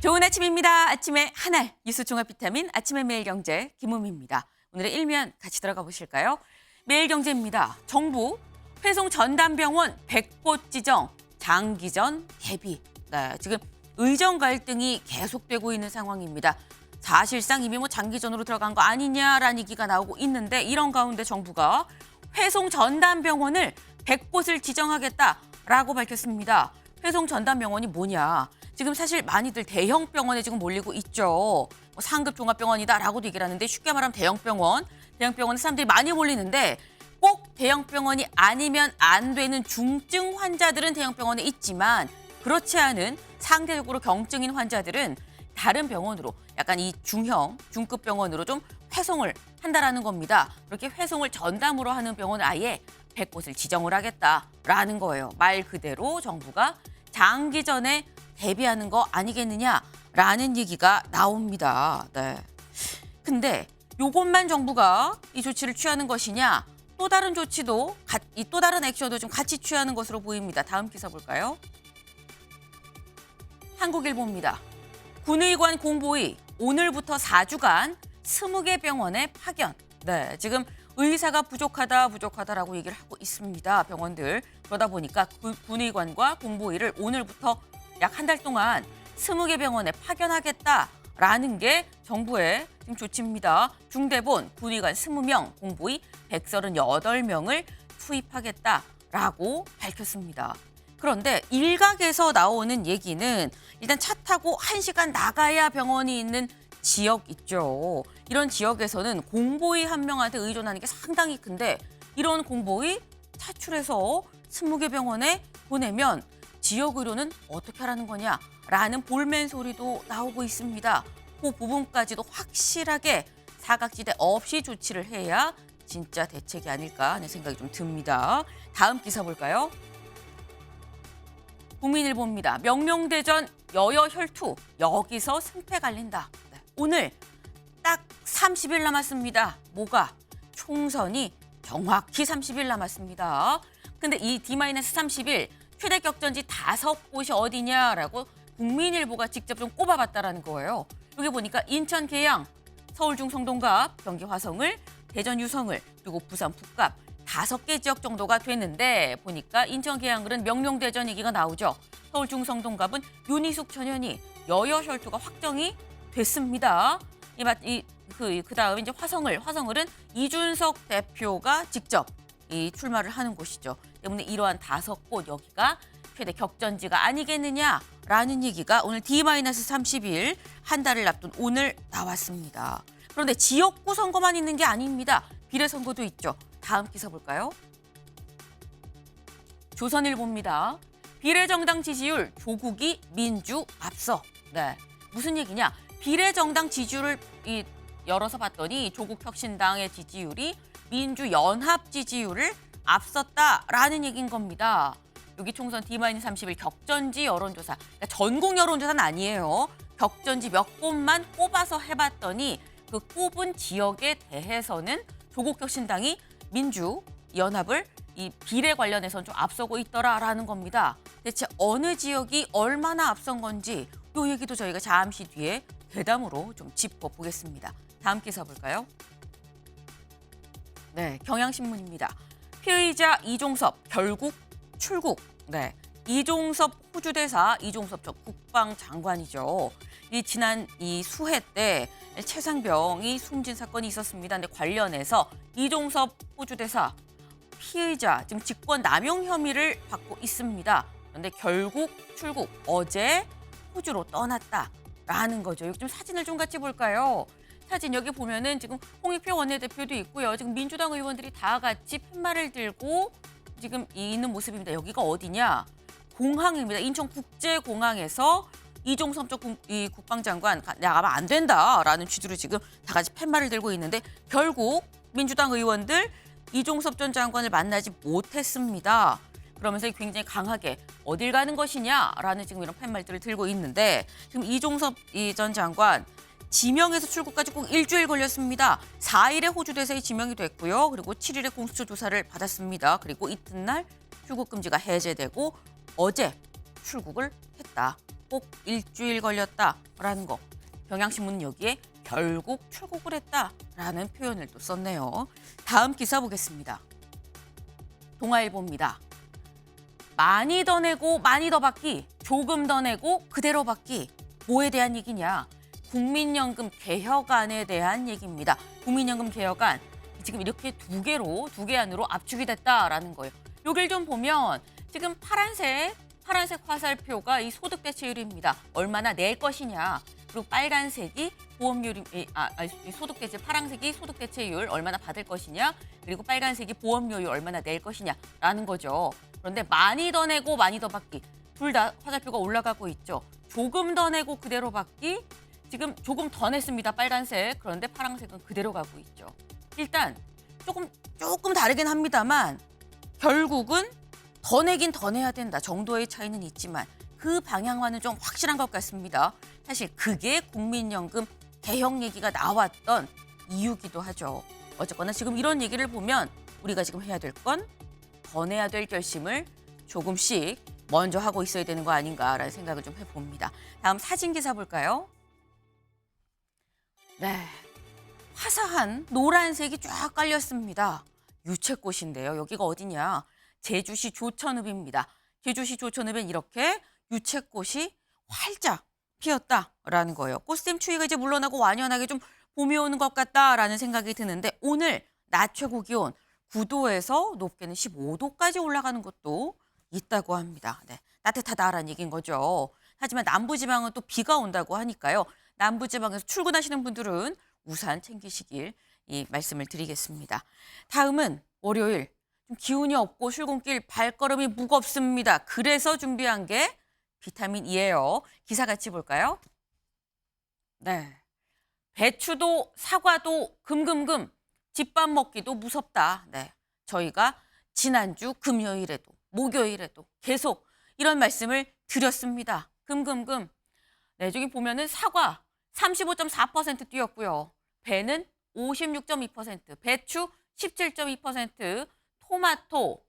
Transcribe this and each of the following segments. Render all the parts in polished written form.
좋은 아침입니다. 아침에 하나 뉴스 종합 비타민 아침의 매일경제 김우미입니다. 오늘의 일면 같이 들어가 보실까요? 매일경제입니다. 정부 회송 전담병원 100곳 지정 장기전 대비. 네, 지금 의정 갈등이 계속되고 있는 상황입니다. 사실상 이미 장기전으로 들어간 거 아니냐라는 얘기가 나오고 있는데 이런 가운데 정부가 회송 전담병원을 100곳을 지정하겠다라고 밝혔습니다. 회송 전담병원이 뭐냐? 지금 사실 많이들 대형 병원에 지금 몰리고 있죠. 상급 종합병원이다라고도 얘기를 하는데 쉽게 말하면 대형 병원에 사람들이 많이 몰리는데 꼭 대형 병원이 아니면 안 되는 중증 환자들은 대형 병원에 있지만 그렇지 않은 상대적으로 경증인 환자들은 다른 병원으로 약간 이 중급 병원으로 좀 회송을 한다라는 겁니다. 그렇게 회송을 전담으로 하는 병원을 아예 100곳을 지정을 하겠다라는 거예요. 말 그대로 정부가 장기전에 대비하는 거 아니겠느냐라는 얘기가 나옵니다. 네. 근데 이것만 정부가 이 조치를 취하는 것이냐? 또 다른 조치도 또 다른 액션도 좀 같이 취하는 것으로 보입니다. 다음 기사 볼까요? 한국일보입니다. 군의관 공보위 오늘부터 4주간 20개 병원에 파견. 네, 지금 의사가 부족하다라고 얘기를 하고 있습니다. 병원들. 그러다 보니까 군의관과 공보위를 오늘부터 약 한 달 동안 20개 병원에 파견하겠다라는 게 정부의 지금 조치입니다. 중대본 군의관 20명, 공보위 138명을 투입하겠다라고 밝혔습니다. 그런데 일각에서 나오는 얘기는 일단 차 타고 1시간 나가야 병원이 있는 지역 있죠. 이런 지역에서는 공보위 한 명한테 의존하는 게 상당히 큰데 이런 공보위 차출해서 20개 병원에 보내면 지역 의료는 어떻게 하라는 거냐라는 볼멘 소리도 나오고 있습니다. 그 부분까지도 확실하게 사각지대 없이 조치를 해야 진짜 대책이 아닐까 하는 생각이 좀 듭니다. 다음 기사 볼까요? 국민일보입니다. 명명대전 여여혈투 여기서 승패 갈린다. 네. 오늘 딱 30일 남았습니다. 뭐가? 총선이 정확히 30일 남았습니다. 근데 이 D-30일 최대 격전지 5곳이 어디냐라고 국민일보가 직접 좀 꼽아봤다라는 거예요. 여기 보니까 인천 계양, 서울 중성동갑, 경기 화성을, 대전 유성을, 그리고 부산 북갑 5개 지역 정도가 되는데 보니까 인천 계양을은 명명대전 얘기가 나오죠. 서울 중성동갑은 윤희숙 전현희 여여혈투가 확정이 됐습니다. 그 다음에 이제 화성을은 이준석 대표가 직접 출마를 하는 곳이죠. 때문에 이러한 5곳 여기가 최대 격전지가 아니겠느냐라는 얘기가 오늘 D-30일 한 달을 앞둔 오늘 나왔습니다. 그런데 지역구 선거만 있는 게 아닙니다. 비례선거도 있죠. 다음 기사 볼까요? 조선일보입니다. 비례정당 지지율 조국이 민주 앞서. 네, 무슨 얘기냐? 비례정당 지지율을 열어서 봤더니 조국혁신당의 지지율이 민주연합 지지율을 앞섰다라는 얘기인 겁니다. 여기 총선 D-30일 격전지 여론조사, 그러니까 전국 여론조사는 아니에요. 격전지 몇 곳만 꼽아서 해봤더니 그 꼽은 지역에 대해서는 조국혁신당이 민주연합을 이 비례 관련해서는 좀 앞서고 있더라라는 겁니다. 대체 어느 지역이 얼마나 앞선 건지 이 얘기도 저희가 잠시 뒤에 대담으로 좀 짚어보겠습니다. 다음 기사 볼까요? 네, 경향신문입니다. 피의자 이종섭 결국 출국. 네, 이종섭 호주 대사, 이종섭 전 국방장관이죠. 지난 수해 때 최상병이 숨진 사건이 있었습니다. 근데 관련해서 이종섭 호주 대사 피의자 지금 직권 남용 혐의를 받고 있습니다. 그런데 결국 출국 어제 호주로 떠났다라는 거죠. 여기 좀 사진을 좀 같이 볼까요? 사진 여기 보면은 지금 홍익표 원내대표도 있고요. 지금 민주당 의원들이 다 같이 팻말을 들고 지금 있는 모습입니다. 여기가 어디냐? 공항입니다. 인천국제공항에서 이종섭 전 국방장관 나가면 안 된다라는 취지로 지금 다 같이 팻말을 들고 있는데 결국 민주당 의원들 이종섭 전 장관을 만나지 못했습니다. 그러면서 굉장히 강하게 어딜 가는 것이냐라는 지금 이런 팻말들을 들고 있는데 지금 이종섭 전 장관 지명에서 출국까지 꼭 일주일 걸렸습니다. 4일에 호주 대사에 지명이 됐고요. 그리고 7일에 공수처 조사를 받았습니다. 그리고 이튿날 출국 금지가 해제되고 어제 출국을 했다. 꼭 일주일 걸렸다라는 거. 경향신문은 여기에 결국 출국을 했다라는 표현을 또 썼네요. 다음 기사 보겠습니다. 동아일보입니다. 많이 더 내고 많이 더 받기, 조금 더 내고 그대로 받기. 뭐에 대한 얘기냐? 국민연금 개혁안에 대한 얘기입니다. 국민연금 개혁안 지금 이렇게 두 개 안으로 압축이 됐다라는 거예요. 여길 좀 보면 지금 파란색 화살표가 이 소득 대체율입니다. 얼마나 낼 것이냐. 그리고 빨간색이 보험료율, 소득 대체 파란색이 소득 대체율 얼마나 받을 것이냐. 그리고 빨간색이 보험료율 얼마나 낼 것이냐라는 거죠. 그런데 많이 더 내고 많이 더 받기. 둘 다 화살표가 올라가고 있죠. 조금 더 내고 그대로 받기. 지금 조금 더 냈습니다. 빨간색. 그런데 파란색은 그대로 가고 있죠. 일단 조금 다르긴 합니다만 결국은 더 내긴 더 내야 된다 정도의 차이는 있지만 그 방향과는 좀 확실한 것 같습니다. 사실 그게 국민연금 개혁 얘기가 나왔던 이유기도 하죠. 어쨌거나 지금 이런 얘기를 보면 우리가 지금 해야 될 건 더 내야 될 결심을 조금씩 먼저 하고 있어야 되는 거 아닌가라는 생각을 좀 해봅니다. 다음 사진 기사 볼까요? 네, 화사한 노란색이 쫙 깔렸습니다. 유채꽃인데요. 여기가 어디냐? 제주시 조천읍입니다. 제주시 조천읍엔 이렇게 유채꽃이 활짝 피었다라는 거예요. 꽃샘 추위가 이제 물러나고 완연하게 좀 봄이 오는 것 같다라는 생각이 드는데 오늘 낮 최고 기온 9도에서 높게는 15도까지 올라가는 곳도 있다고 합니다. 네, 따뜻하다라는 얘기인 거죠. 하지만 남부지방은 또 비가 온다고 하니까요. 남부지방에서 출근하시는 분들은 우산 챙기시길 말씀을 드리겠습니다. 다음은 월요일. 좀 기운이 없고 출근길 발걸음이 무겁습니다. 그래서 준비한 게 비타민 E예요. 기사 같이 볼까요? 네, 배추도 사과도 금금금. 집밥 먹기도 무섭다. 네, 저희가 지난주 금요일에도 목요일에도 계속 이런 말씀을 드렸습니다. 금금금. 네, 저기 보면은 사과 35.4% 뛰었고요. 배는 56.2%, 배추 17.2%, 토마토,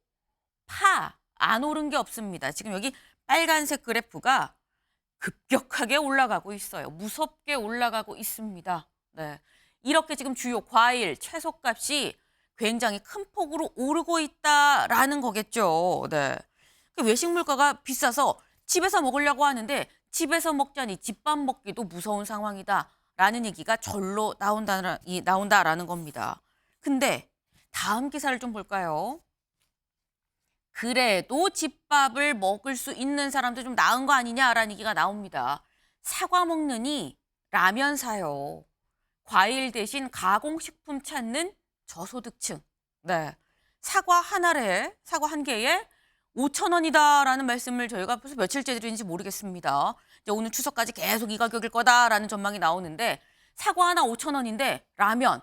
파 안 오른 게 없습니다. 지금 여기 빨간색 그래프가 급격하게 올라가고 있어요. 무섭게 올라가고 있습니다. 네, 이렇게 지금 주요 과일, 채소값이 굉장히 큰 폭으로 오르고 있다라는 거겠죠. 네, 외식 물가가 비싸서 집에서 먹으려고 하는데 집에서 먹자니 집밥 먹기도 무서운 상황이다라는 얘기가 절로 나온다라는 겁니다. 근데 다음 기사를 좀 볼까요? 그래도 집밥을 먹을 수 있는 사람도 좀 나은 거 아니냐라는 얘기가 나옵니다. 사과 먹느니 라면 사요. 과일 대신 가공식품 찾는 저소득층. 네, 사과 한 개에 5,000원이다라는 말씀을 저희가 벌써 며칠째 드리는지 모르겠습니다. 이제 오늘 추석까지 계속 이 가격일 거다라는 전망이 나오는데 사과 하나 5,000원인데 라면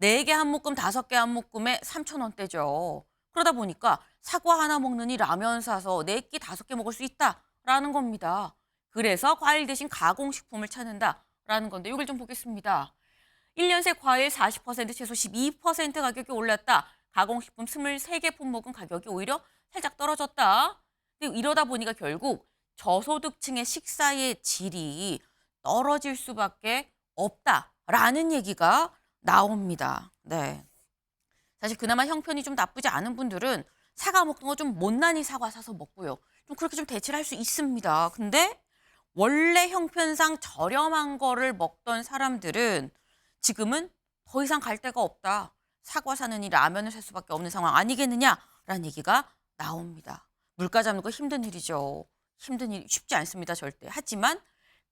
4개 한 묶음, 5개 한 묶음에 3,000원대죠. 그러다 보니까 사과 하나 먹느니 라면 사서 4끼, 5개 먹을 수 있다라는 겁니다. 그래서 과일 대신 가공식품을 찾는다라는 건데 이걸 좀 보겠습니다. 1년 새 과일 40%, 채소 12% 가격이 올랐다. 가공식품 23개 품목은 가격이 오히려 살짝 떨어졌다. 근데 이러다 보니까 결국 저소득층의 식사의 질이 떨어질 수밖에 없다라는 얘기가 나옵니다. 네, 사실 그나마 형편이 좀 나쁘지 않은 분들은 사과 먹던 거 좀 못난이 사과 사서 먹고요. 좀 그렇게 좀 대체를 할 수 있습니다. 근데 원래 형편상 저렴한 거를 먹던 사람들은 지금은 더 이상 갈 데가 없다. 사과 사느니 라면을 살 수밖에 없는 상황 아니겠느냐라는 얘기가 나옵니다. 물가 잡는 거 힘든 일이죠. 힘든 일 쉽지 않습니다, 절대. 하지만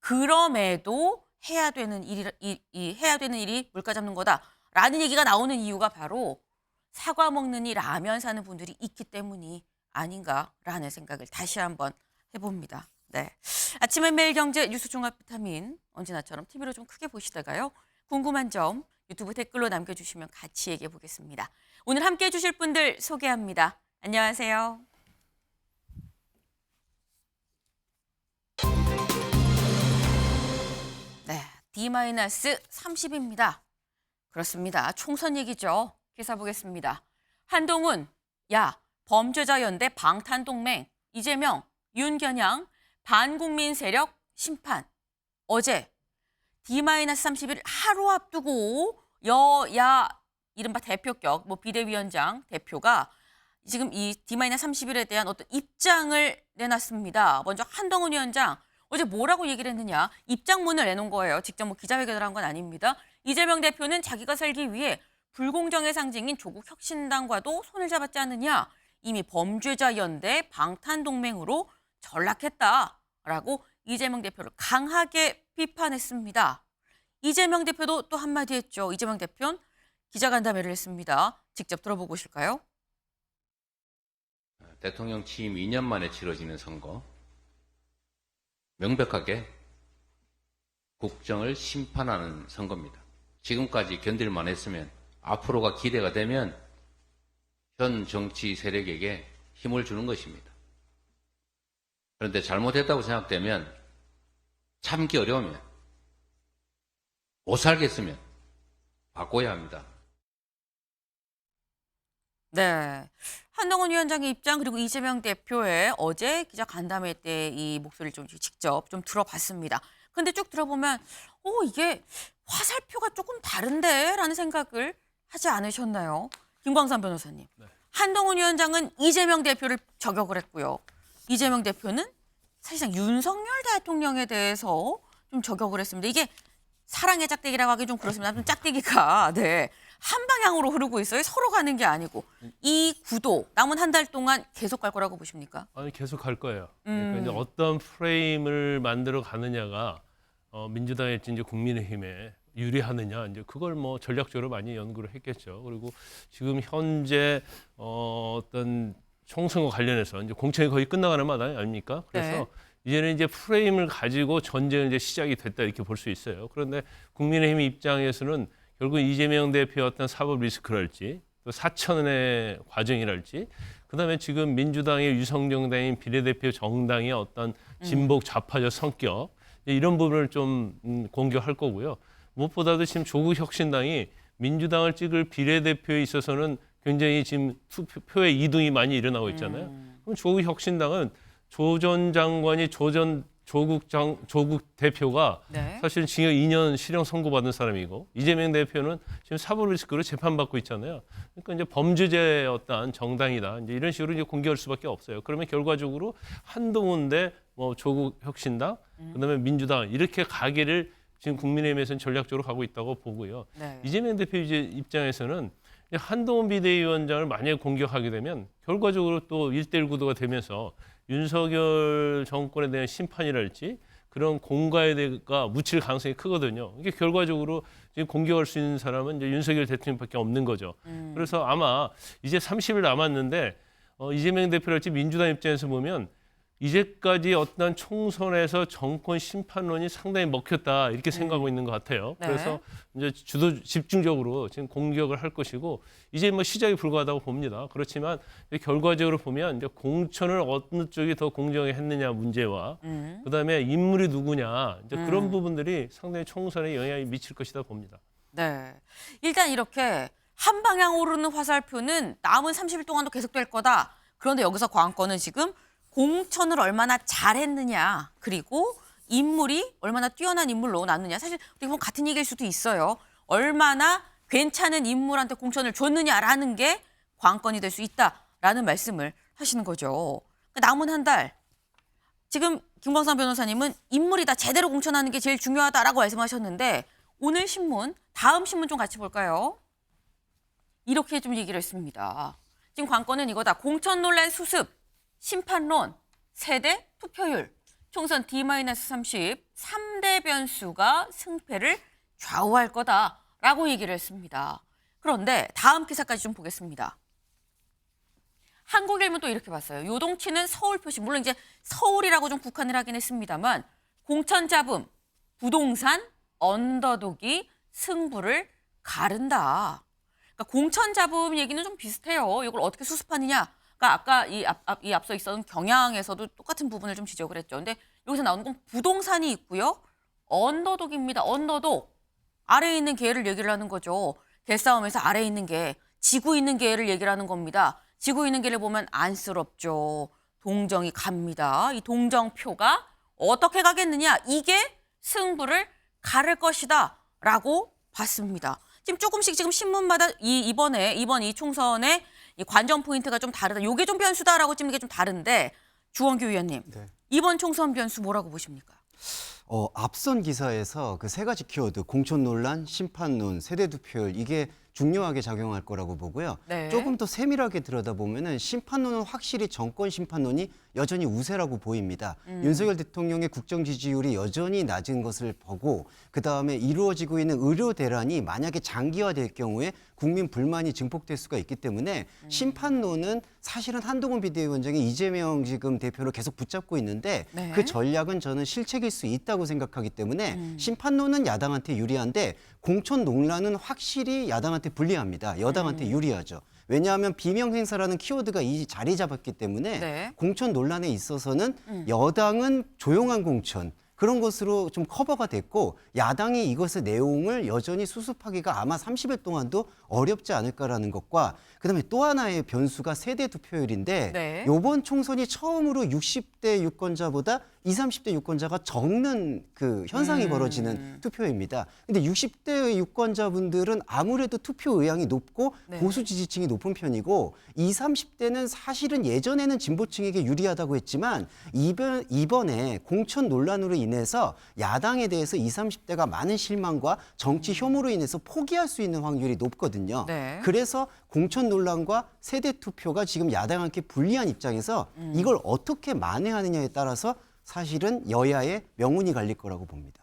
그럼에도 해야 되는 일이 물가 잡는 거다라는 얘기가 나오는 이유가 바로 사과 먹느니 라면 사는 분들이 있기 때문이 아닌가라는 생각을 다시 한번 해봅니다. 네, 아침에 매일 경제 뉴스 종합 비타민 언제나처럼 TV로 좀 크게 보시다가요. 궁금한 점 유튜브 댓글로 남겨주시면 같이 얘기해 보겠습니다. 오늘 함께해 주실 분들 소개합니다. 안녕하세요. 네, D-30입니다. 그렇습니다. 총선 얘기죠. 기사 보겠습니다. 한동훈, 야, 범죄자 연대 방탄동맹, 이재명, 윤겨냥, 반국민 세력 심판. 어제 D-30일 하루 앞두고 여야 이른바 대표격 비대위원장 대표가 지금 이 D-30일에 대한 어떤 입장을 내놨습니다. 먼저 한동훈 위원장 어제 뭐라고 얘기를 했느냐. 입장문을 내놓은 거예요. 직접 기자회견을 한 건 아닙니다. 이재명 대표는 자기가 살기 위해 불공정의 상징인 조국 혁신당과도 손을 잡았지 않느냐. 이미 범죄자 연대 방탄동맹으로 전락했다라고 이재명 대표를 강하게 비판했습니다. 이재명 대표도 또 한마디 했죠. 이재명 대표는 기자간담회를 했습니다. 직접 들어보고 오실까요? 대통령 취임 2년 만에 치러지는 선거, 명백하게 국정을 심판하는 선거입니다. 지금까지 견딜만 했으면 앞으로가 기대가 되면 현 정치 세력에게 힘을 주는 것입니다. 그런데 잘못했다고 생각되면 참기 어려우면 못 살겠으면 바꿔야 합니다. 네. 한동훈 위원장의 입장 그리고 이재명 대표의 어제 기자간담회 때 이 목소리를 좀 직접 좀 들어봤습니다. 근데 쭉 들어보면 이게 화살표가 조금 다른데? 라는 생각을 하지 않으셨나요? 김광삼 변호사님. 네. 한동훈 위원장은 이재명 대표를 저격을 했고요. 이재명 대표는 사실상 윤석열 대통령에 대해서 좀 저격을 했습니다. 이게 사랑의 짝대기라고 하기 좀 그렇습니다. 좀 짝대기가 한 방향으로 흐르고 있어요. 서로 가는 게 아니고. 이 구도 남은 한 달 동안 계속 갈 거라고 보십니까? 아니 계속 갈 거예요. 그러니까 이제 어떤 프레임을 만들어 가느냐가 민주당일지 이제 국민의힘에 유리하느냐 이제 그걸 전략적으로 많이 연구를 했겠죠. 그리고 지금 현재 어떤 총선과 관련해서 이제 공천이 거의 끝나가는 마당 아닙니까? 그래서 네. 이제는 이제 프레임을 가지고 전쟁이 이제 시작이 됐다 이렇게 볼 수 있어요. 그런데 국민의힘 입장에서는 결국 이재명 대표의 어떤 사법 리스크랄지 또 사천의 과정이랄지 그다음에 지금 민주당의 유성정당인 비례대표 정당의 어떤 진보 좌파적 성격 이런 부분을 좀 공격할 거고요. 무엇보다도 지금 조국 혁신당이 민주당을 찍을 비례대표에 있어서는 굉장히 지금 투표의 이동이 많이 일어나고 있잖아요. 그럼 조국 혁신당은 조 전 장관이 조국 대표가 네. 사실 징역 2년 실형 선고받은 사람이고 이재명 대표는 지금 사법 리스크로 재판받고 있잖아요. 그러니까 이제 범죄자의 어떤 정당이다. 이제 이런 식으로 이제 공개할 수밖에 없어요. 그러면 결과적으로 한동훈 대 조국 혁신당, 그다음에 민주당 이렇게 가기를 지금 국민의힘에서는 전략적으로 가고 있다고 보고요. 네. 이재명 대표 입장에서는 한동훈 비대위원장을 만약에 공격하게 되면 결과적으로 또 1대1 구도가 되면서 윤석열 정권에 대한 심판이랄지 그런 공가에가 묻힐 가능성이 크거든요. 이게 결과적으로 지금 공격할 수 있는 사람은 이제 윤석열 대통령밖에 없는 거죠. 그래서 아마 이제 30일 남았는데 이재명 대표랄지 민주당 입장에서 보면 이제까지 어떤 총선에서 정권 심판론이 상당히 먹혔다 이렇게 생각하고 있는 것 같아요. 네. 그래서 이제 집중적으로 지금 공격을 할 것이고 이제 시작이 불과하다고 봅니다. 그렇지만 결과적으로 보면 이제 공천을 어느 쪽이 더 공정하게 했느냐 문제와 그다음에 인물이 누구냐 이제 그런 부분들이 상당히 총선에 영향이 미칠 것이다 봅니다. 네. 일단 이렇게 한 방향 오르는 화살표는 남은 30일 동안도 계속될 거다. 그런데 여기서 관건은 지금 공천을 얼마나 잘했느냐 그리고 인물이 얼마나 뛰어난 인물로 났느냐. 사실 어떻게 보면 같은 얘기일 수도 있어요. 얼마나 괜찮은 인물한테 공천을 줬느냐라는 게 관건이 될 수 있다라는 말씀을 하시는 거죠. 남은 한 달 지금 김광삼 변호사님은 인물이다 제대로 공천하는 게 제일 중요하다라고 말씀하셨는데 오늘 신문 다음 신문 좀 같이 볼까요? 이렇게 좀 얘기를 했습니다. 지금 관건은 이거다. 공천 논란 수습. 심판론, 세대 투표율, 총선 D-30, 3대 변수가 승패를 좌우할 거다라고 얘기를 했습니다. 그런데 다음 기사까지 좀 보겠습니다. 한국일보 또 이렇게 봤어요. 요동치는 서울 표시, 물론 이제 서울이라고 좀 국한을 하긴 했습니다만 공천 잡음, 부동산, 언더독이 승부를 가른다. 그러니까 공천 잡음 얘기는 좀 비슷해요. 이걸 어떻게 수습하느냐. 아까 이 앞서 있었던 경향에서도 똑같은 부분을 좀 지적을 했죠. 근데 여기서 나오는 건 부동산이 있고요. 언더독입니다. 언더독. 아래에 있는 개를 얘기를 하는 거죠. 개싸움에서 아래에 있는 개, 지고 있는 개를 얘기를 하는 겁니다. 지고 있는 개를 보면 안쓰럽죠. 동정이 갑니다. 이 동정표가 어떻게 가겠느냐. 이게 승부를 가를 것이다 라고 봤습니다. 지금 조금씩 지금 신문마다 이번 이 총선의 이 관전 포인트가 좀 다르다. 요게 좀 변수다라고 찍는 게 좀 다른데 주원규 위원님. 네. 이번 총선 변수 뭐라고 보십니까? 앞선 기사에서 그 세 가지 키워드 공천 논란, 심판론, 세대 투표율 이게 중요하게 작용할 거라고 보고요. 네. 조금 더 세밀하게 들여다보면은 심판론은 확실히 정권 심판론이 여전히 우세라고 보입니다. 윤석열 대통령의 국정 지지율이 여전히 낮은 것을 보고 그다음에 이루어지고 있는 의료 대란이 만약에 장기화될 경우에 국민 불만이 증폭될 수가 있기 때문에 심판론은 사실은 한동훈 비대위원장이 이재명 지금 대표를 계속 붙잡고 있는데 네. 그 전략은 저는 실책일 수 있다고 생각하기 때문에 심판론은 야당한테 유리한데 공천 논란은 확실히 야당한테 불리합니다. 여당한테 유리하죠. 왜냐하면 비명 행사라는 키워드가 이 자리 잡았기 때문에 네. 공천 논란에 있어서는 여당은 조용한 공천 그런 것으로 좀 커버가 됐고 야당이 이것의 내용을 여전히 수습하기가 아마 30일 동안도 어렵지 않을까라는 것과 그다음에 또 하나의 변수가 세대 투표율인데 네. 이번 총선이 처음으로 60대 유권자보다 20, 30대 유권자가 적는 그 현상이 벌어지는 투표입니다. 근데 60대 유권자분들은 아무래도 투표 의향이 높고 네. 보수 지지층이 높은 편이고 20, 30대는 사실은 예전에는 진보층에게 유리하다고 했지만 이번에 공천 논란으로 인해서 야당에 대해서 20, 30대가 많은 실망과 정치 혐오로 인해서 포기할 수 있는 확률이 높거든요. 네. 그래서 공천 논란과 세대 투표가 지금 야당한테 불리한 입장에서 이걸 어떻게 만회하느냐에 따라서 사실은 여야의 명운이 갈릴 거라고 봅니다.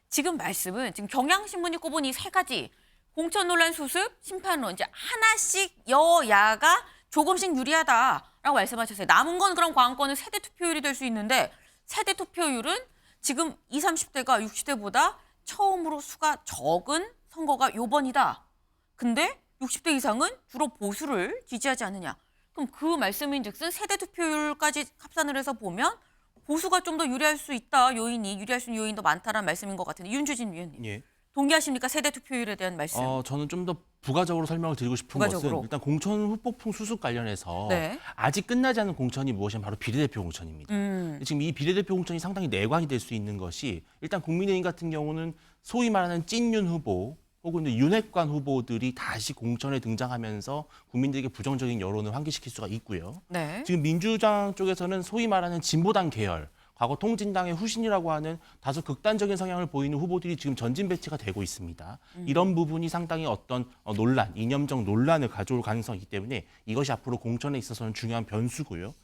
지금 말씀은 지금 경향신문이 꼽은 이 세 가지 공천 논란 수습, 심판론 이제 하나씩 여야가 조금씩 유리하다라고 말씀하셨어요. 남은 건 그럼 과언권은 세대 투표율이 될 수 있는데 세대 투표율은 지금 20, 30대가 60대보다 처음으로 수가 적은 선거가 요번이다. 근데 60대 이상은 주로 보수를 지지하지 않느냐. 그럼 그 말씀인즉슨 세대 투표율까지 합산을 해서 보면 보수가 좀 더 유리할 수 있다. 유리할 수 있는 요인도 많다라는 말씀인 것 같은데 윤주진 위원님. 예. 동의하십니까? 세대 투표율에 대한 말씀. 저는 좀 더 부가적으로 설명을 드리고 싶은 부가적으로. 것은 일단 공천 후폭풍 수습 관련해서 네. 아직 끝나지 않은 공천이 무엇이냐면 바로 비례대표 공천입니다. 지금 이 비례대표 공천이 상당히 내관이 될 수 있는 것이 일단 국민의힘 같은 경우는 소위 말하는 찐윤 후보 혹은 윤핵관 후보들이 다시 공천에 등장하면서 국민들에게 부정적인 여론을 환기시킬 수가 있고요. 네. 지금 민주당 쪽에서는 소위 말하는 진보당 계열, 과거 통진당의 후신이라고 하는 다소 극단적인 성향을 보이는 후보들이 지금 전진 배치가 되고 있습니다. 이런 부분이 상당히 어떤 논란, 이념적 논란을 가져올 가능성이 있기 때문에 이것이 앞으로 공천에 있어서는 중요한 변수고요.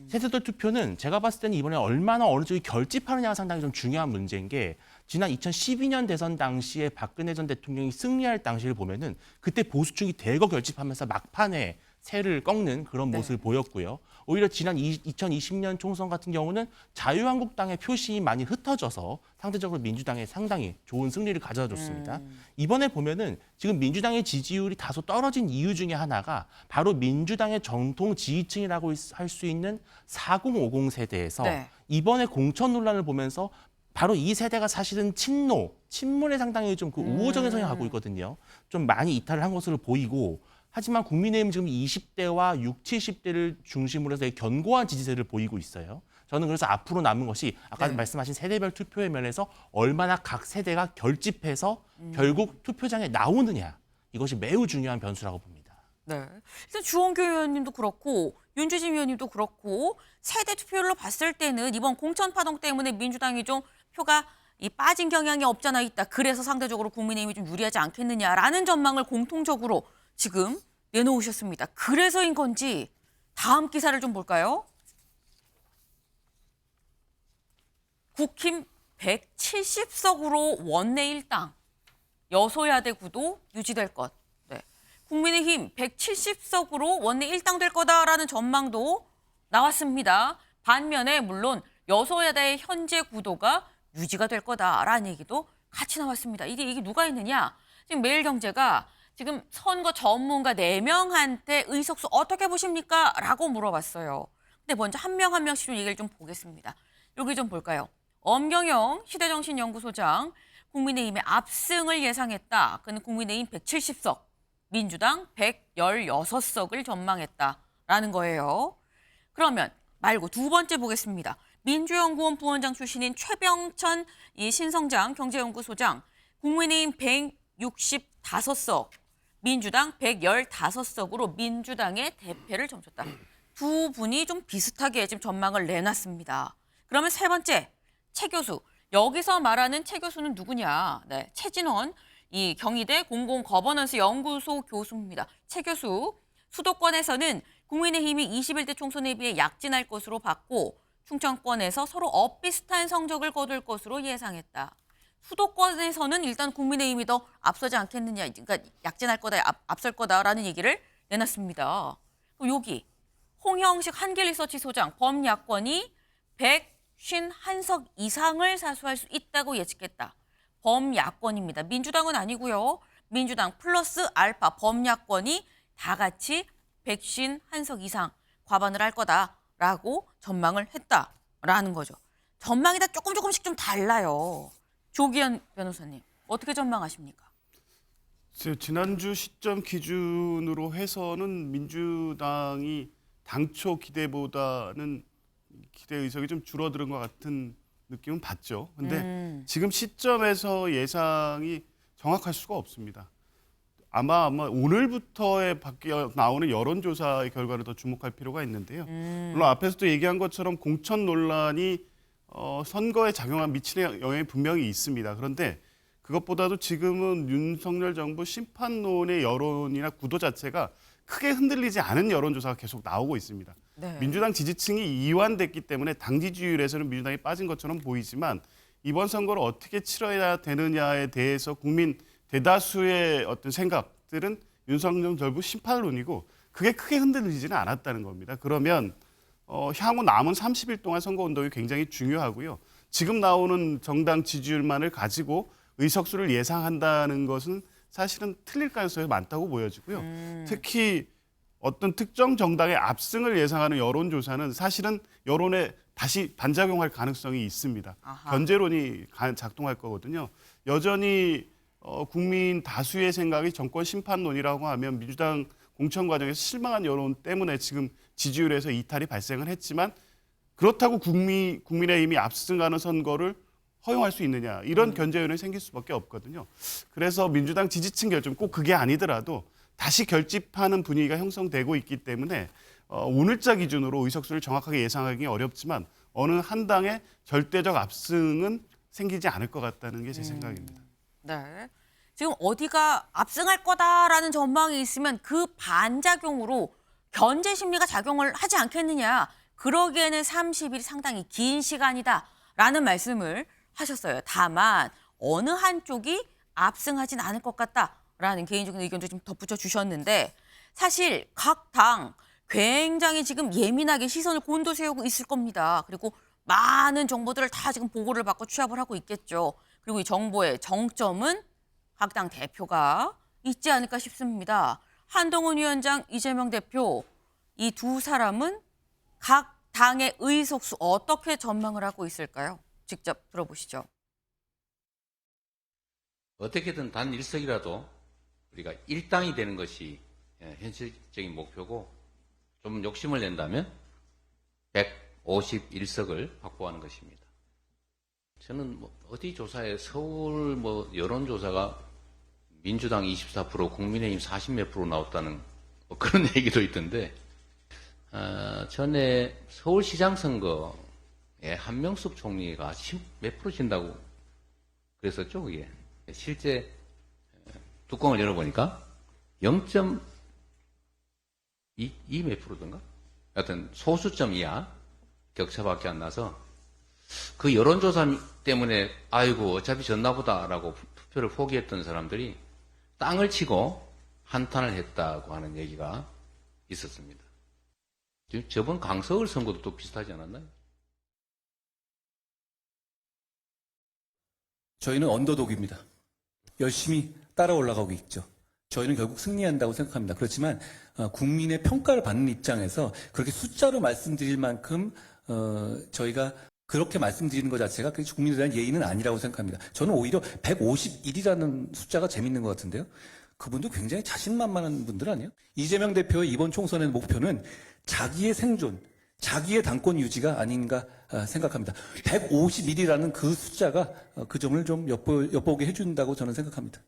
세대별 투표는 제가 봤을 때는 이번에 얼마나 어느 쪽이 결집하느냐가 상당히 좀 중요한 문제인 게 지난 2012년 대선 당시에 박근혜 전 대통령이 승리할 당시를 보면은 그때 보수층이 대거 결집하면서 막판에 새를 꺾는 그런 모습을 보였고요. 오히려 지난 2020년 총선 같은 경우는 자유한국당의 표심이 많이 흩어져서 상대적으로 민주당에 상당히 좋은 승리를 가져다 줬습니다. 이번에 보면은 지금 민주당의 지지율이 다소 떨어진 이유 중에 하나가 바로 민주당의 정통 지지층이라고 할 수 있는 4050 세대에서 네. 이번에 공천 논란을 보면서 바로 이 세대가 사실은 친문에 상당히 좀 그 우호적인 성향을 갖고 있거든요. 좀 많이 이탈을 한 것으로 보이고 하지만 국민의힘은 지금 20대와 60, 70대를 중심으로 해서 견고한 지지세를 보이고 있어요. 저는 그래서 앞으로 남은 것이 아까 말씀하신 세대별 투표의 면에서 얼마나 각 세대가 결집해서 결국 투표장에 나오느냐. 이것이 매우 중요한 변수라고 봅니다. 네. 일단 주원규 의원님도 그렇고 윤주진 위원님도 그렇고 세대 투표율로 봤을 때는 이번 공천 파동 때문에 민주당이 좀 표가 빠진 경향이 없잖아 있다. 그래서 상대적으로 국민의힘이 좀 유리하지 않겠느냐라는 전망을 공통적으로 지금 내놓으셨습니다. 그래서인 건지 다음 기사를 좀 볼까요? 국힘 170석으로 원내 일당 여소야대 구도 유지될 것. 네. 국민의힘 170석으로 원내 일당 될 거다라는 전망도 나왔습니다. 반면에 물론 여소야대의 현재 구도가 유지가 될 거다라는 얘기도 같이 나왔습니다. 이게 누가 있느냐? 지금 매일경제가 지금 선거 전문가 4명한테 의석수 어떻게 보십니까? 라고 물어봤어요. 근데 먼저 한 명 한 명씩 좀 얘기를 좀 보겠습니다. 여기 좀 볼까요? 엄경영 시대정신연구소장, 국민의힘의 압승을 예상했다. 그는 국민의힘 170석, 민주당 116석을 전망했다라는 거예요. 그러면 말고 두 번째 보겠습니다. 민주연구원 부원장 출신인 최병천 이 신성장 경제연구소장, 국민의힘 165석, 민주당 115석으로 민주당의 대패를 점쳤다. 두 분이 좀 비슷하게 지금 전망을 내놨습니다. 그러면 세 번째, 최 교수. 여기서 말하는 최 교수는 누구냐? 네, 최진원 이 경희대 공공거버넌스 연구소 교수입니다. 최 교수, 수도권에서는 국민의힘이 21대 총선에 비해 약진할 것으로 봤고 충청권에서 서로 엇비슷한 성적을 거둘 것으로 예상했다. 수도권에서는 일단 국민의힘이 더 앞서지 않겠느냐, 그러니까 약진할 거다, 앞설 거다라는 얘기를 내놨습니다. 여기 홍형식 한길리서치 소장, 범야권이 151석 이상을 사수할 수 있다고 예측했다. 범야권입니다. 민주당은 아니고요. 민주당 플러스 알파 범야권이 다 같이 151석 이상 과반을 할 거다라고 전망을 했다라는 거죠. 전망이 다 조금씩 좀 달라요. 조기현 변호사님, 어떻게 전망하십니까? 지난주 시점 기준으로 해서는 민주당이 당초 기대보다는 기대 의석이 좀 줄어드는 것 같은 느낌은 받죠. 근데 지금 시점에서 예상이 정확할 수가 없습니다. 아마 오늘부터에 나오는 여론조사의 결과를 더 주목할 필요가 있는데요. 물론 앞에서도 얘기한 것처럼 공천 논란이 선거에 미치는 영향이 분명히 있습니다. 그런데 그것보다도 지금은 윤석열 정부 심판론의 여론이나 구도 자체가 크게 흔들리지 않은 여론조사가 계속 나오고 있습니다. 네. 민주당 지지층이 이완됐기 때문에 당 지지율에서는 민주당이 빠진 것처럼 보이지만 이번 선거를 어떻게 치러야 되느냐에 대해서 국민 대다수의 어떤 생각들은 윤석열 정부 심판론이고 그게 크게 흔들리지는 않았다는 겁니다. 그러면 향후 남은 30일 동안 선거운동이 굉장히 중요하고요. 지금 나오는 정당 지지율만을 가지고 의석수를 예상한다는 것은 사실은 틀릴 가능성이 많다고 보여지고요. 특히 어떤 특정 정당의 압승을 예상하는 여론조사는 사실은 여론에 다시 반작용할 가능성이 있습니다. 아하. 견제론이 작동할 거거든요. 여전히 국민 다수의 생각이 정권 심판론이라고 하면 민주당 공천 과정에서 실망한 여론 때문에 지금 지지율에서 이탈이 발생을 했지만 그렇다고 국민의힘이 압승하는 선거를 허용할 수 있느냐 이런 견제론이 생길 수밖에 없거든요. 그래서 민주당 지지층 결정 꼭 그게 아니더라도 다시 결집하는 분위기가 형성되고 있기 때문에 오늘자 기준으로 의석수를 정확하게 예상하기 어렵지만 어느 한 당의 절대적 압승은 생기지 않을 것 같다는 게 제 생각입니다. 네. 지금 어디가 압승할 거다라는 전망이 있으면 그 반작용으로 견제 심리가 작용을 하지 않겠느냐. 그러기에는 30일이 상당히 긴 시간이다라는 말씀을 하셨어요. 다만 어느 한쪽이 압승하진 않을 것 같다라는 개인적인 의견도 좀 덧붙여 주셨는데 사실 각 당 굉장히 지금 예민하게 시선을 곤두세우고 있을 겁니다. 그리고 많은 정보들을 다 지금 보고를 받고 취합을 하고 있겠죠. 그리고 이 정보의 정점은 각 당 대표가 있지 않을까 싶습니다. 한동훈 위원장, 이재명 대표 이 두 사람은 각 당의 의석수 어떻게 전망을 하고 있을까요? 직접 들어보시죠. 어떻게든 단 1석이라도 우리가 1당이 되는 것이 현실적인 목표고 좀 욕심을 낸다면 151석을 확보하는 것입니다. 저는 어디 조사에 서울 여론조사가 민주당 24%, 국민의힘 40몇 프로 나왔다는 그런 얘기도 있던데 전에 서울시장 선거에 한명숙 총리가 10몇 프로 진다고 그랬었죠, 그게. 실제 뚜껑을 열어보니까 0.2 몇 프로던가? 하여튼 소수점 이하 격차밖에 안 나서 그 여론조사 때문에 아이고 어차피 졌나 보다라고 투표를 포기했던 사람들이 땅을 치고 한탄을 했다고 하는 얘기가 있었습니다. 지금 저번 강서울 선거도 또 비슷하지 않았나요? 저희는 언더독입니다. 열심히 따라 올라가고 있죠. 저희는 결국 승리한다고 생각합니다. 그렇지만 국민의 평가를 받는 입장에서 그렇게 숫자로 말씀드릴 만큼 저희가 그렇게 말씀드리는 것 자체가 국민에 대한 예의는 아니라고 생각합니다. 저는 오히려 151이라는 숫자가 재밌는 것 같은데요. 그분도 굉장히 자신만만한 분들 아니에요? 이재명 대표의 이번 총선의 목표는 자기의 생존, 자기의 당권 유지가 아닌가 생각합니다. 151이라는 그 숫자가 그 점을 좀 엿보게 해준다고 저는 생각합니다.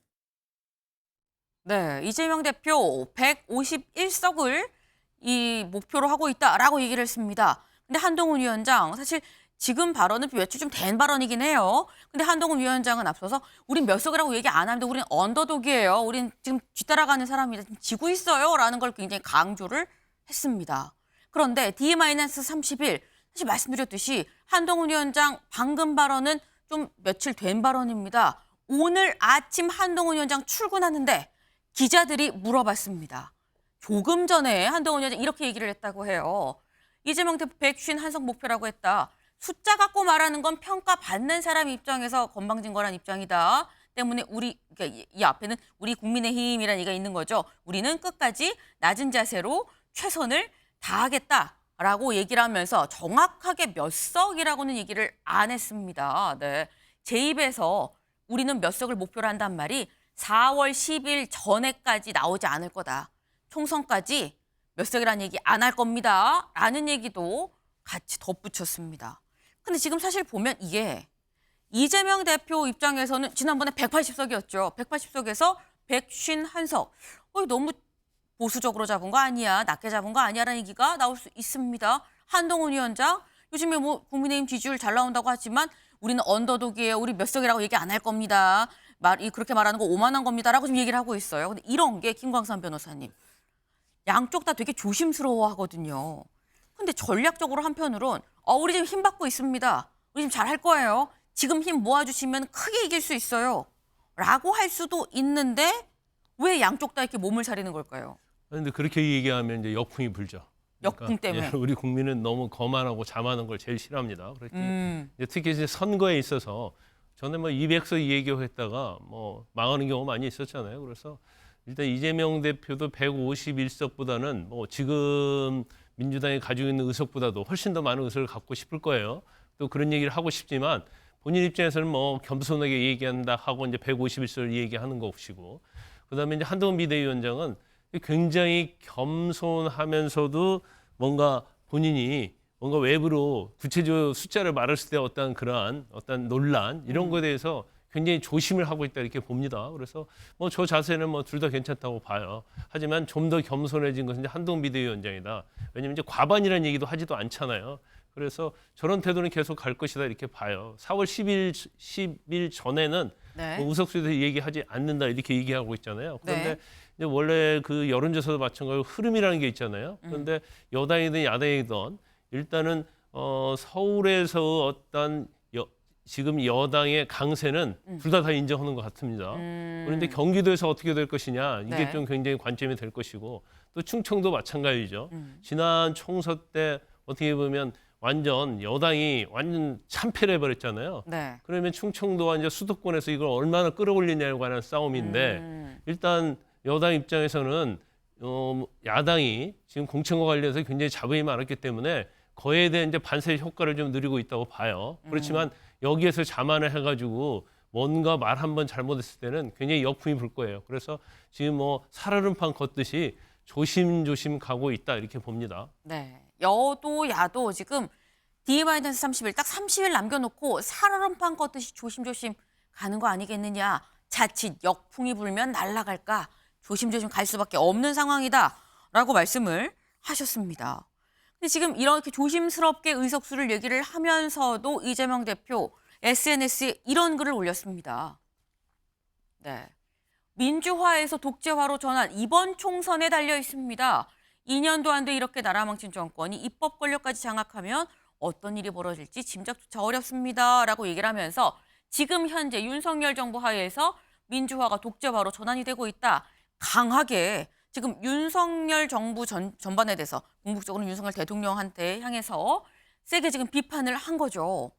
네, 이재명 대표 151석을 이 목표로 하고 있다라고 얘기를 했습니다. 근데 한동훈 위원장 사실 지금 발언은 며칠 좀 된 발언이긴 해요. 근데 한동훈 위원장은 앞서서 우린 몇 석이라고 얘기 안 하는데 우린 언더독이에요. 우린 지금 뒤따라가는 사람이다. 지금 지고 있어요. 라는 걸 굉장히 강조를 했습니다. 그런데 D-30일 사실 말씀드렸듯이 한동훈 위원장 방금 발언은 좀 며칠 된 발언입니다. 오늘 아침 한동훈 위원장 출근하는데 기자들이 물어봤습니다. 조금 전에 한동훈 위원장 이렇게 얘기를 했다고 해요. 이재명 대표 151석 목표라고 했다. 숫자 갖고 말하는 건 평가받는 사람 입장에서 건방진 거란 입장이다. 때문에 그러니까 이 앞에는 우리 국민의힘이라는 얘기가 있는 거죠. 우리는 끝까지 낮은 자세로 최선을 다하겠다라고 얘기를 하면서 정확하게 몇 석이라고는 얘기를 안 했습니다. 네. 제 입에서 우리는 몇 석을 목표로 한단 말이 4월 10일 전에까지 나오지 않을 거다. 총선까지 몇 석이라는 얘기 안 할 겁니다. 라는 얘기도 같이 덧붙였습니다. 근데 지금 사실 보면 이게 이재명 대표 입장에서는 지난번에 180석이었죠. 180석에서 151석. 너무 보수적으로 잡은 거 아니야, 낮게 잡은 거 아니야라는 얘기가 나올 수 있습니다. 한동훈 위원장, 요즘에 뭐 국민의힘 지지율 잘 나온다고 하지만 우리는 언더독이에요. 우리 몇 석이라고 얘기 안 할 겁니다. 그렇게 말하는 거 오만한 겁니다라고 지금 얘기를 하고 있어요. 근데 이런 게 김광삼 변호사님, 양쪽 다 되게 조심스러워하거든요. 근데 전략적으로 한편으론 우리 지금 힘 받고 있습니다. 우리 지금 잘할 거예요. 지금 힘 모아주시면 크게 이길 수 있어요. 라고 할 수도 있는데 왜 양쪽 다 이렇게 몸을 사리는 걸까요? 그런데 그렇게 얘기하면 이제 역풍이 불죠. 역풍 때문에. 예, 우리 국민은 너무 거만하고 잠하는 걸 제일 싫어합니다. 이제 특히 이제 선거에 있어서 전에 뭐 200석 얘기했다가 뭐 망하는 경우 많이 있었잖아요. 그래서 일단 이재명 대표도 151석보다는 뭐 지금 민주당이 가지고 있는 의석보다도 훨씬 더 많은 의석을 갖고 싶을 거예요. 또 그런 얘기를 하고 싶지만 본인 입장에서는 뭐 겸손하게 얘기한다 하고 이제 151석을 얘기하는 것이고, 그다음에 이제 한동훈 비대위원장은 굉장히 겸손하면서도 뭔가 본인이 뭔가 외부로 구체적으로 숫자를 말했을 때 어떤 그러한 어떤 논란 이런 거에 대해서 굉장히 조심을 하고 있다 이렇게 봅니다. 그래서 뭐 저 자세는 뭐 둘 다 괜찮다고 봐요. 하지만 좀 더 겸손해진 것은 이제 한동훈 비대위원장이다. 왜냐하면 이제 과반이라는 얘기도 하지도 않잖아요. 그래서 저런 태도는 계속 갈 것이다 이렇게 봐요. 4월 10일 전에는 네. 뭐 의석수에 대해서 얘기하지 않는다 이렇게 얘기하고 있잖아요. 그런데 네. 이제 원래 그 여론조사도 마찬가지로 흐름이라는 게 있잖아요. 그런데 여당이든 야당이든 일단은 서울에서 어떤 지금 여당의 강세는 둘 다 인정하는 것 같습니다. 그런데 경기도에서 어떻게 될 것이냐 이게 네. 좀 굉장히 관점이 될 것이고, 또 충청도 마찬가지죠. 지난 총선 때 어떻게 보면 완전 여당이 완전 참패를 해버렸잖아요. 네. 그러면 충청도와 이제 수도권에서 이걸 얼마나 끌어올리냐에 관한 싸움인데 일단 여당 입장에서는 야당이 지금 공천과 관련해서 굉장히 잡음이 많았기 때문에 거에 대한 이제 반사의 효과를 좀 누리고 있다고 봐요. 그렇지만 여기에서 자만을 해가지고 뭔가 말 한번 잘못했을 때는 굉장히 역풍이 불 거예요. 그래서 지금 뭐 살얼음판 걷듯이 조심조심 가고 있다 이렇게 봅니다. 네. 여도 야도 지금 D-30일 딱 30일 남겨놓고 살얼음판 걷듯이 조심조심 가는 거 아니겠느냐. 자칫 역풍이 불면 날아갈까. 조심조심 갈 수밖에 없는 상황이다라고 말씀을 하셨습니다. 근데 지금 이렇게 조심스럽게 의석수를 얘기를 하면서도 이재명 대표 SNS에 이런 글을 올렸습니다. 네. 민주화에서 독재화로 전환, 이번 총선에 달려 있습니다. 2년도 안 돼 이렇게 나라 망친 정권이 입법 권력까지 장악하면 어떤 일이 벌어질지 짐작조차 어렵습니다. 라고 얘기를 하면서 지금 현재 윤석열 정부 하에서 민주화가 독재화로 전환이 되고 있다. 강하게 지금 윤석열 정부 전반에 대해서 궁극적으로는 윤석열 대통령한테 향해서 세게 지금 비판을 한 거죠.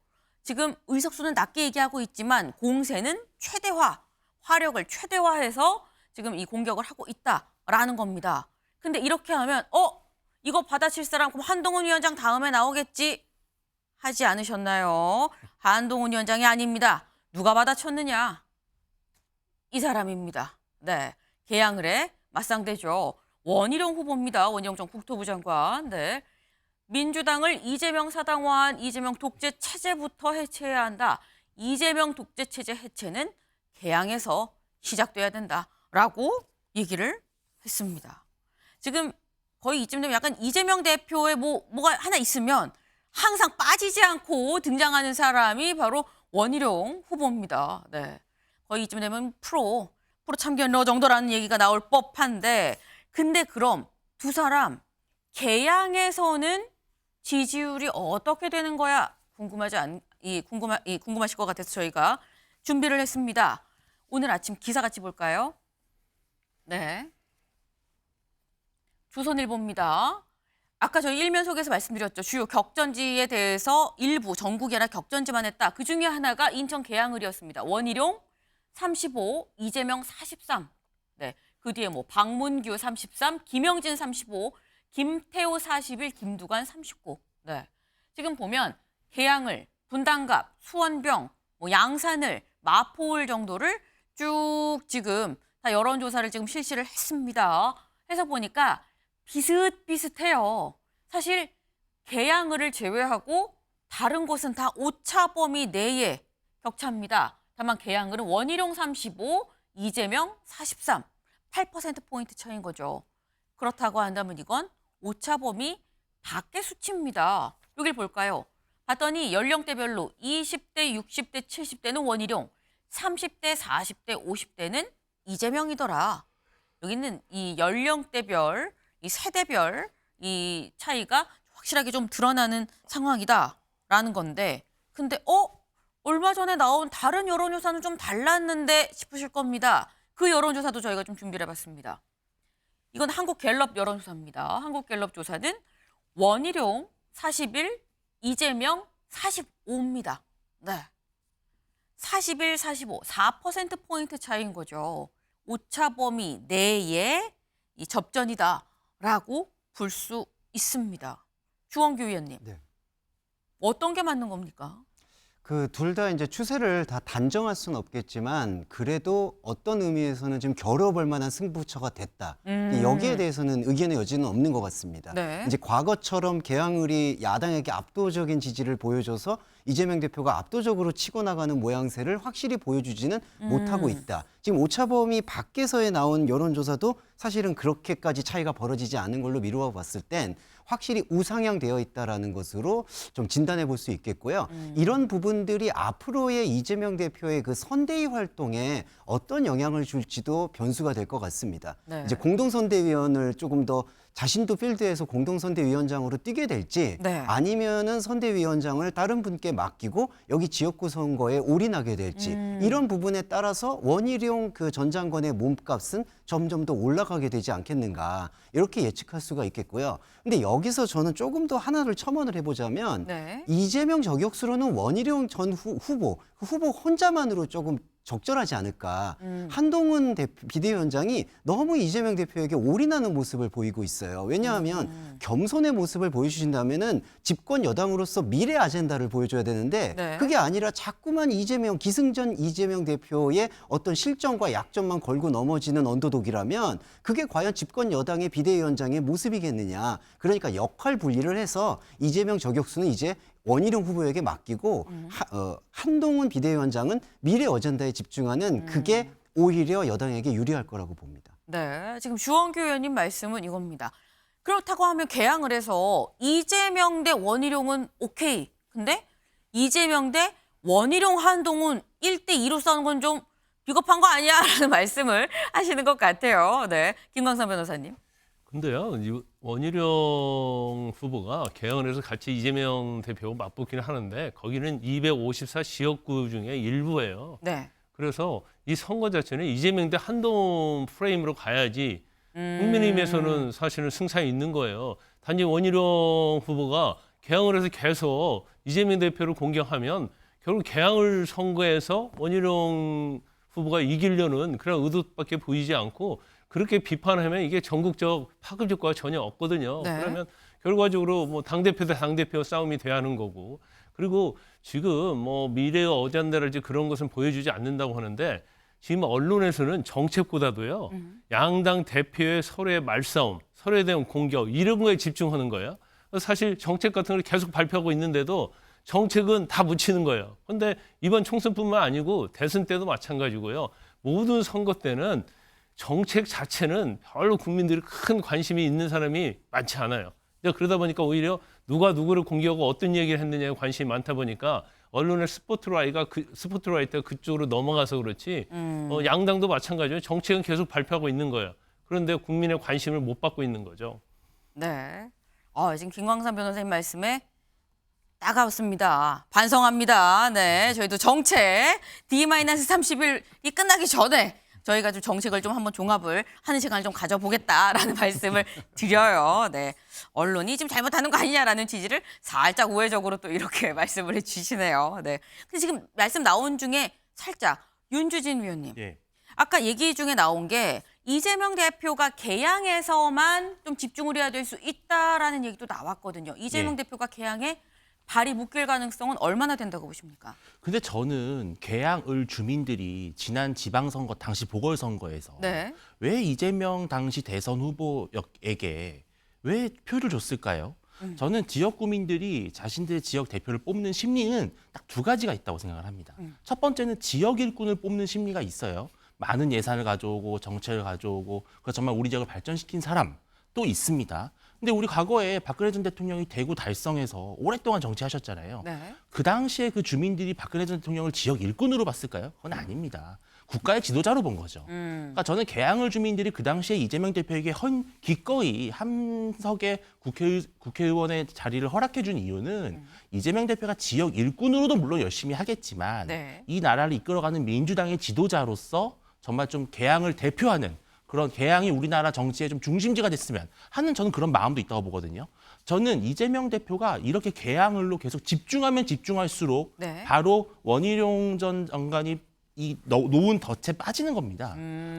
지금 의석수는 낮게 얘기하고 있지만 공세는 최대화, 화력을 최대화해서 지금 이 공격을 하고 있다라는 겁니다. 근데 이렇게 하면 이거 받아칠 사람 그럼 한동훈 위원장 다음에 나오겠지 하지 않으셨나요? 한동훈 위원장이 아닙니다. 누가 받아쳤느냐? 이 사람입니다. 네, 개항을 해 맞상대죠. 원희룡 후보입니다. 원희룡 전 국토부 장관. 네. 민주당을 이재명 사당화한 이재명 독재 체제부터 해체해야 한다. 이재명 독재 체제 해체는 개항에서 시작돼야 된다라고 얘기를 했습니다. 지금 거의 이쯤 되면 약간 이재명 대표의 뭐가 하나 있으면 항상 빠지지 않고 등장하는 사람이 바로 원희룡 후보입니다. 네. 거의 이쯤 되면 프로 참견러 정도라는 얘기가 나올 법한데, 근데 그럼 두 사람 개항에서는 지지율이 어떻게 되는 거야? 궁금하실 것 같아서 저희가 준비를 했습니다. 오늘 아침 기사 같이 볼까요? 네. 조선일보입니다. 아까 저희 일면 속에서 말씀드렸죠. 주요 격전지에 대해서 일부 전국이 아니라 격전지만 했다. 그중에 하나가 인천 계양을이었습니다. 원희룡 35, 이재명 43. 네. 그 뒤에 박문규 33, 김영진 35, 김태호 41, 김두관 39. 네. 지금 보면 계양을, 분당갑, 수원병, 양산을, 마포을 정도를 쭉 지금 다 여론조사를 지금 실시를 했습니다. 해서 보니까 비슷비슷해요. 사실 계양을을 제외하고 다른 곳은 다 오차 범위 내에 격차입니다. 다만 계양을은 원희룡 35, 이재명 43, 8%포인트 차이인 거죠. 그렇다고 한다면 이건 오차 범위 밖의 수치입니다. 여길 볼까요? 봤더니 연령대별로 20대, 60대, 70대는 원희룡, 30대, 40대, 50대는 이재명이더라. 여기는 이 연령대별, 이 세대별 이 차이가 확실하게 좀 드러나는 상황이다라는 건데, 근데 얼마 전에 나온 다른 여론조사는 좀 달랐는데 싶으실 겁니다. 그 여론조사도 저희가 좀 준비를 해봤습니다. 이건 한국갤럽 여론조사입니다. 한국갤럽 조사는 원희룡 41, 이재명 45입니다. 네. 41, 45, 4%포인트 차이인 거죠. 오차 범위 내에 이 접전이다라고 볼 수 있습니다. 주원규 의원님, 네. 어떤 게 맞는 겁니까? 그 둘 다 이제 추세를 다 단정할 수는 없겠지만 그래도 어떤 의미에서는 좀 겨뤄볼 만한 승부처가 됐다. 여기에 대해서는 의견의 여지는 없는 것 같습니다. 네. 이제 과거처럼 계양을이 야당에게 압도적인 지지를 보여줘서 이재명 대표가 압도적으로 치고 나가는 모양새를 확실히 보여주지는 못하고 있다. 지금 오차범위 밖에서의 나온 여론조사도 사실은 그렇게까지 차이가 벌어지지 않은 걸로 미루어 봤을 땐 확실히 우상향되어 있다라는 것으로 좀 진단해 볼 수 있겠고요. 이런 부분들이 앞으로의 이재명 대표의 그 선대위 활동에 어떤 영향을 줄지도 변수가 될 것 같습니다. 네. 이제 공동선대위원을 조금 더 자신도 필드에서 공동선대위원장으로 뛰게 될지 네. 아니면은 선대위원장을 다른 분께 맡기고 여기 지역구 선거에 올인하게 될지 이런 부분에 따라서 원희룡 그 전 장관의 몸값은 점점 더 올라가게 되지 않겠는가 이렇게 예측할 수가 있겠고요. 근데 여기서 저는 조금 더 하나를 첨언을 해보자면 네. 이재명 저격수로는 원희룡 전 후보 혼자만으로 조금 적절하지 않을까. 한동훈 비대위원장이 너무 이재명 대표에게 올인하는 모습을 보이고 있어요. 왜냐하면 겸손의 모습을 보여주신다면은 집권 여당으로서 미래 아젠다를 보여줘야 되는데 네. 그게 아니라 자꾸만 기승전 이재명 대표의 어떤 실정과 약점만 걸고 넘어지는 언더독이라면 그게 과연 집권 여당의 비대위원장의 모습이겠느냐. 그러니까 역할 분리를 해서 이재명 저격수는 이제 원희룡 후보에게 맡기고 한동훈 비대위원장은 미래 어젠다에 집중하는 그게 오히려 여당에게 유리할 거라고 봅니다. 네, 지금 주원규 의원님 말씀은 이겁니다. 그렇다고 하면 개항을 해서 이재명 대 원희룡은 오케이. 근데 이재명 대 원희룡 한동훈 1대2로 싸우는 건 좀 비겁한 거 아니야? 라는 말씀을 하시는 것 같아요. 네, 김광선 변호사님. 근데요, 이 원희룡 후보가 개항을 해서 같이 이재명 대표와 맞붙기는 하는데 거기는 254 지역구 중에 일부예요. 네. 그래서 이 선거 자체는 이재명 대 한동훈 프레임으로 가야지 국민의힘에서는 사실은 승산이 있는 거예요. 단지 원희룡 후보가 개항을 해서 계속 이재명 대표를 공격하면 결국 개항을 선거에서 원희룡 후보가 이기려는 그런 의도밖에 보이지 않고 그렇게 비판하면 이게 전국적 파급 효과가 전혀 없거든요. 네. 그러면 결과적으로 뭐 당대표 대 당대표 싸움이 돼야 하는 거고 그리고 지금 뭐 미래의 어젠다랄지 그런 것은 보여주지 않는다고 하는데 지금 언론에서는 정책보다도요 양당 대표의 서로의 말싸움, 서로에 대한 공격 이런 거에 집중하는 거예요. 사실 정책 같은 걸 계속 발표하고 있는데도 정책은 다 묻히는 거예요. 그런데 이번 총선뿐만 아니고 대선 때도 마찬가지고요. 모든 선거 때는 정책 자체는 별로 국민들이 큰 관심이 있는 사람이 많지 않아요. 그러다 보니까 오히려 누가 누구를 공격하고 어떤 얘기를 했느냐에 관심이 많다 보니까 언론의 스포트라이트가 그쪽으로 넘어가서 그렇지 양당도 마찬가지예요. 정책은 계속 발표하고 있는 거예요. 그런데 국민의 관심을 못 받고 있는 거죠. 네. 지금 김광삼 변호사님 말씀에 따가웠습니다. 반성합니다. 네, 저희도 정책 D-30일이 끝나기 전에 저희가 좀 정책을 좀 한번 종합을 하는 시간을 좀 가져보겠다라는 말씀을 드려요. 네, 언론이 지금 잘못하는 거 아니냐라는 취지를 살짝 우회적으로 또 이렇게 말씀을 해주시네요. 네, 근데 지금 말씀 나온 중에 살짝 윤주진 위원님, 예. 아까 얘기 중에 나온 게 이재명 대표가 개항에서만 좀 집중을 해야 될 수 있다라는 얘기도 나왔거든요. 이재명 예. 대표가 개항에 발이 묶일 가능성은 얼마나 된다고 보십니까? 근데 저는 개항을 주민들이 지난 지방선거 당시 보궐선거에서 네. 왜 이재명 당시 대선 후보에게 왜 표를 줬을까요? 저는 지역 구민들이 자신들의 지역 대표를 뽑는 심리는 딱 두 가지가 있다고 생각을 합니다. 첫 번째는 지역 일꾼을 뽑는 심리가 있어요. 많은 예산을 가져오고 정책을 가져오고 그 정말 우리 지역을 발전시킨 사람 또 있습니다. 근데 우리 과거에 박근혜 전 대통령이 대구 달성에서 오랫동안 정치하셨잖아요. 네. 그 당시에 그 주민들이 박근혜 전 대통령을 지역 일꾼으로 봤을까요? 그건 아닙니다. 국가의 지도자로 본 거죠. 그러니까 저는 개항을 주민들이 그 당시에 이재명 대표에게 기꺼이 한석의 국회의원의 자리를 허락해 준 이유는 이재명 대표가 지역 일꾼으로도 물론 열심히 하겠지만 네. 이 나라를 이끌어가는 민주당의 지도자로서 정말 좀 개항을 대표하는 그런 개항이 우리나라 정치의 좀 중심지가 됐으면 하는 저는 그런 마음도 있다고 보거든요. 저는 이재명 대표가 이렇게 개항을로 계속 집중하면 집중할수록 네. 바로 원희룡 전 장관이 이 놓은 덫에 빠지는 겁니다.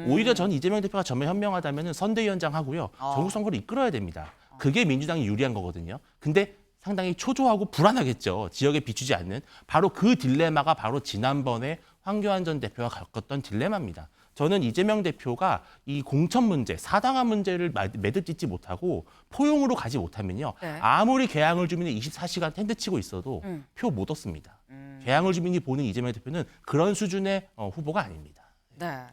오히려 전 이재명 대표가 정말 현명하다면 선대위원장 하고요. 전국 선거를 이끌어야 됩니다. 그게 민주당이 유리한 거거든요. 근데 상당히 초조하고 불안하겠죠. 지역에 비추지 않는. 바로 그 딜레마가 바로 지난번에 황교안 전 대표가 겪었던 딜레마입니다. 저는 이재명 대표가 이 공천 문제, 사당화 문제를 매듭 짓지 못하고 포용으로 가지 못하면요. 네. 아무리 개항을 주민이 24시간 텐트 치고 있어도 표 못 얻습니다. 개항을 주민이 보는 이재명 대표는 그런 수준의 후보가 아닙니다. 네.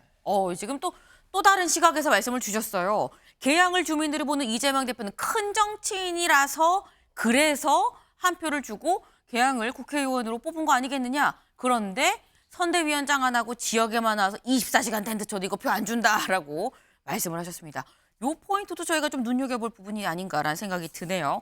지금 또 다른 시각에서 말씀을 주셨어요. 개항을 주민들이 보는 이재명 대표는 큰 정치인이라서 그래서 한 표를 주고 개항을 국회의원으로 뽑은 거 아니겠느냐. 그런데 선대위원장 안 하고 지역에만 와서 24시간 텐트 쳐도 이거 표 안 준다라고 말씀을 하셨습니다. 요 포인트도 저희가 좀 눈여겨볼 부분이 아닌가라는 생각이 드네요.